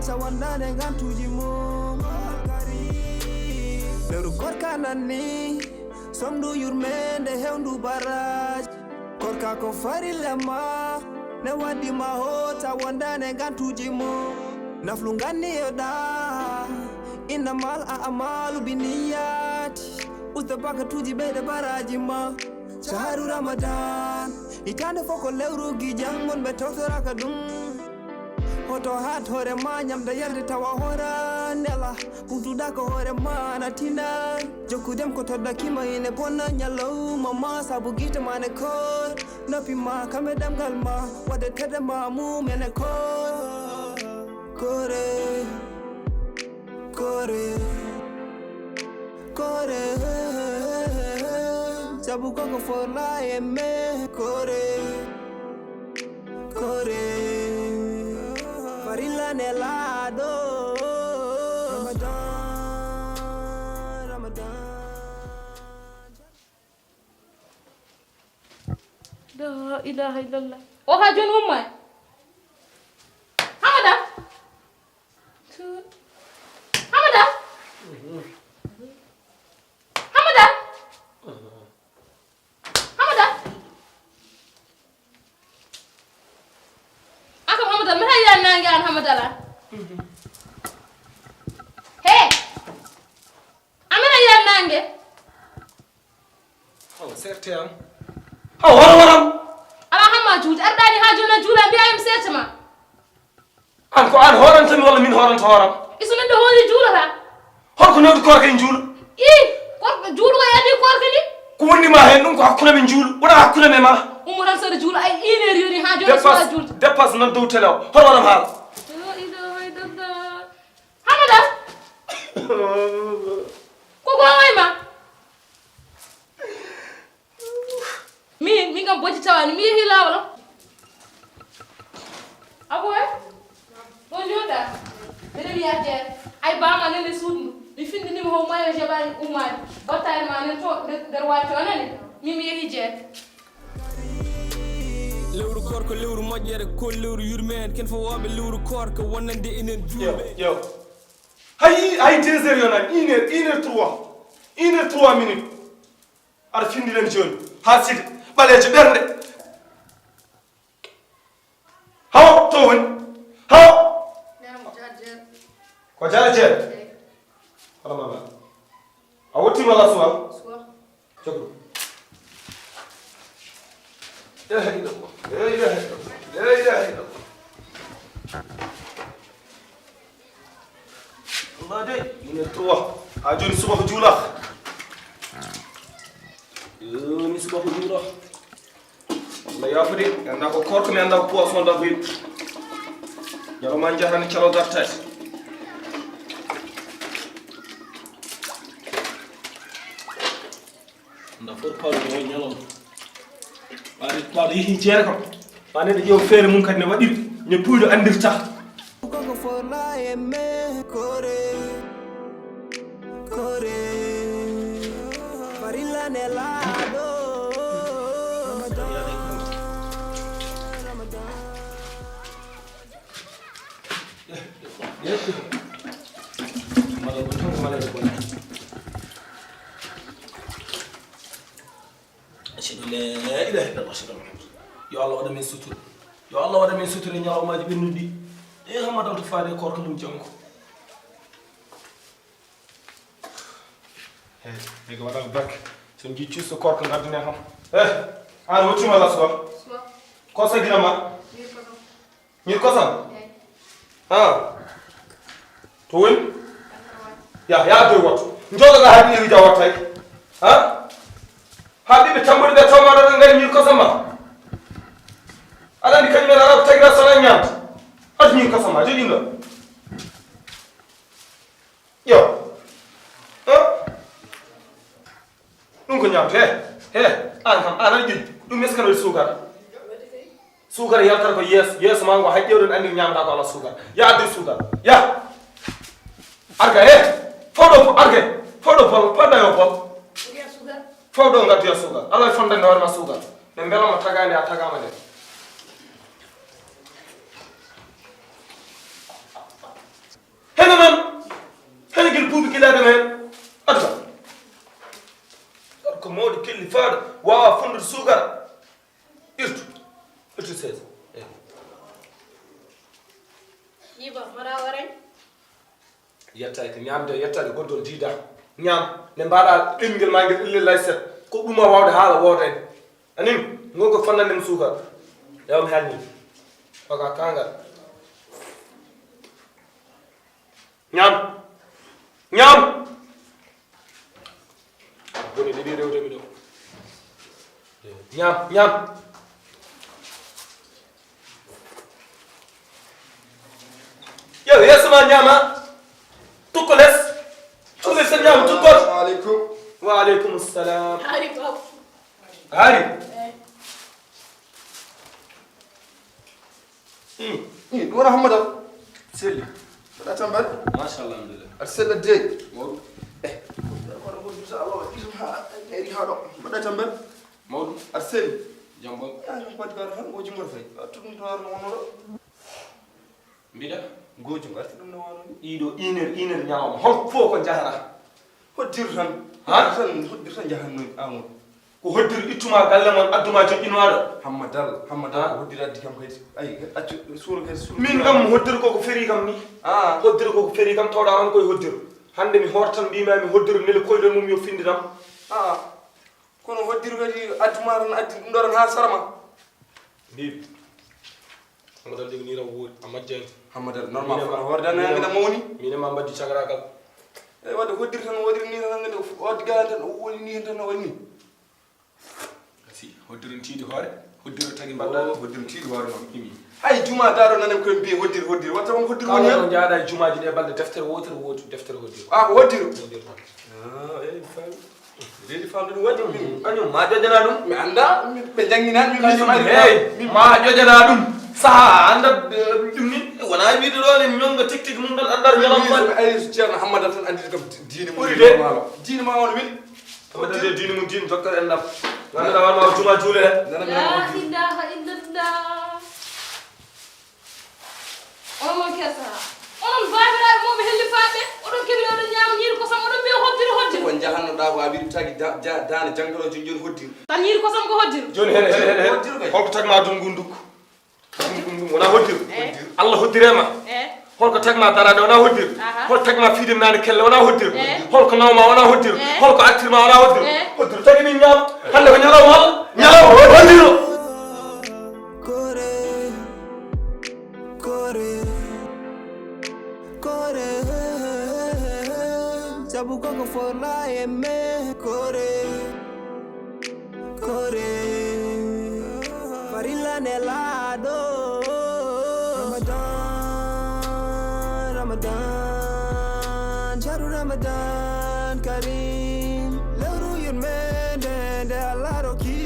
tawandane gantuji mum lewru korka nanni somdu yurmende hewndu baraj korka ko farilema ne waddima ho tawandane gantuji mum naflu ganni yoda innamal a'malu biniyati usta bakatuji bede baraji ma shahru ramadan itande foko lewru gi jangon be tawtoraka dum hoto hat hore ma nyamda yerde tawa hora nela putuda ko hore ma natina jokudem ko todda kima ine bonna nyalo mama sabu gita mane ko napi ma kamedam galma wade tede ma mu mene ko kore kore kore sabu koko for la eme kore kore farilla nelado Ramadan la ilaha illallah o ha jon umma hamada hamada hamada hamada aka hamada mata ya nangi an hamada la hey amina ya nangi oh certain oh waram ala hamma juuti ardani ha jona juula mbiya im setama an ko an horan tan wala min horan horam isuna de holi juulata hol ko noddu korka en juulu i korka juulu ko yadi korka ni ko wonni ma hen dum ko hakkuna men juulu wona hakkuna me ma umuran sare juulu ay iner yoni ha jona sala juulu dépasse nan dow telew hol waram haal la ilaha illallah hamada ko goy ma mi ngam boji tawani mi yehi lawlo aboy on yoda bede mi yaje ay bama nene suudu mi findi ni mo mayo jabani umar batay ma nen to der wato anani mi yehi je lewru korko lewru moƴƴere ko lewru yurmen ken fo woɓe lewru korko wonande enen julɓe yo hay 2 heures yona 1 heure 3 minutes ar findi len joni ha sidi baleje bernde haw to woni haw ko jala jeer hala mama a wotti wala suwa jogo ya hayda ya Allah de ine tuwa a joni suba ko juula mi suba ko juula Allah yafude anda ko korko mi anda ko poisson da bi yaro man jahani calo dartati nda for palu do nyalom bari palu yi jere kam bane de yow fere mun kadne wadi ne puydo andirta koko for la eme kore kore farilla nelado mala ko tan mala ko ashhadu la ilaha illallah ashhadu yo Allah wada min sutur yo Allah wada min sutur nyawmaji bennudi e hamada to faade korko dum janko he ko wada bak son ji ciuso korko ngadune ham an wotti mala so ko sagira ma ni ko sam to woni ya do wat njodo ga habi wi jawat tay habi be tambudi be tomado ngari ni ko sama ala ni kanyme arab tagira sala nyam at ni ko sama jodi ndo yo dum ko nyam he an kam ana jodi dum eskano sugar yaltar ko yes mango hajjewden andi nyamda ko ala sugar ya adi sugar ya arga fodo pol pada yo pol fodo ngati ya sugar ala fonda no ma sugar ne mbela ma tagani a tagama de segil buubi gilaade men aduna ko mawɗi kelli faaɗo wawa fondude sukara irtu 16 Iba mara waren yettade ko ñamde yettade goddol diida ñaam ne mbaɗa ɗemgel ma ngel illel layset ko ɗuma wawde haala woodani anin gonko fannandem sukara yawmi halni oka kangal ñaam ñaam boni ɗeɗi rewdemi ɗo ñaam ñaam yow yesoma ñaama tukko les sen ñaama tukkol alaikum. wa aleykum salam Hari bab haari Wana Hamada. Seli. Pada tambar. machallah alhamdulillah Ar sella dey. mawɗum Wana ko bisa Allah. Isum ha eri ha do. Pada tambar. mawɗum Ar seli. jambo Ya ko pat gar han goji mor fay. Tudum to war no wono. mbiɗa Goji ngar tudum no wono. ɗiɗo iner ñawama hol fof ko jahata Hoddir tan. Ha? Hoddir tan jahanno amul. ko hoddir ittuma galle mon adduma joƴƴinoɗo Hamadal. Ha? Hoddir addi kam kay. Ay accu suru kay suru. min kam hoddir koko feri kam ni Ah. hoddir koko feri kam tawɗa tan koye hoddir hande mi hortan mbimami hoddir nele koyɗel mum yo findinam Ah. Kono hoddir kadi adduma tan addi dum doran ha sarama. mbiɓe amadal joginira woodi a majjani Hamadal normal ko hordana ngina mawni. mine ma mbaddi cagaragal E wadde hoddir tan wodiri ni tan ngade waddi galan tan o woni ni tan o woni. si hoddir en tiiɗi hoore hoddir tagi mbaɗɗa Hoddir tiidi war non. imi Hay juma daaro nanem ko mbi hoddir watta on hoddir woni kala hen. ko jaaɗa e jumaji ɗe balɗe deftere wotere woodi deftere hoddir Ah ko hoddir. hoddir tan Ah e fam. Reedi fam dum wadi min. kañum ma ƴoƴana ɗum Mi anda min be jangina min kañum hey ma ƴoƴana ɗum saha anda ɗum ni wona wiide ɗo ne ñonga tig tig mum ɗon andar ñalam mi man ay ceerno Hammada tan andi kam diine Ɓuri de. Diine ma on weli. wadde diine mum diine docteur en ɗam ganduɗa wanma juma juule he Nana mi La hoddir. ilaha illallah Onon kesa Onon babiraɓe moɓe helli faɓe oɗon kelli oɗon ñaama ñiiri kosam oɗon mbiya hoddiri hoddiri Ko jahanno da ko abiri tagi daane jangalo joni hoddir. tan ñiiri kosam ko hoddiri joni hen Hoddir kay. holko tagma ɗum gundukko wona hoddir Eh. allah hoddirema holko tagma darade wona hoddir Aha. holko tagma fiidem nane kelle wona hoddir Eh. holko nawma wona hoddir Eh. holko artirma wona hoddir Eh. hoddir tagi min ñaama hande ko ñalawma allah ñalawma hoddiro Kore, kore, kore. Sabu koko forla eme. Kore, kore. Farilla nelado. Ramadan, Ramadan, Sharu Ramadan Karim. Leuru yun mende de Allah roki.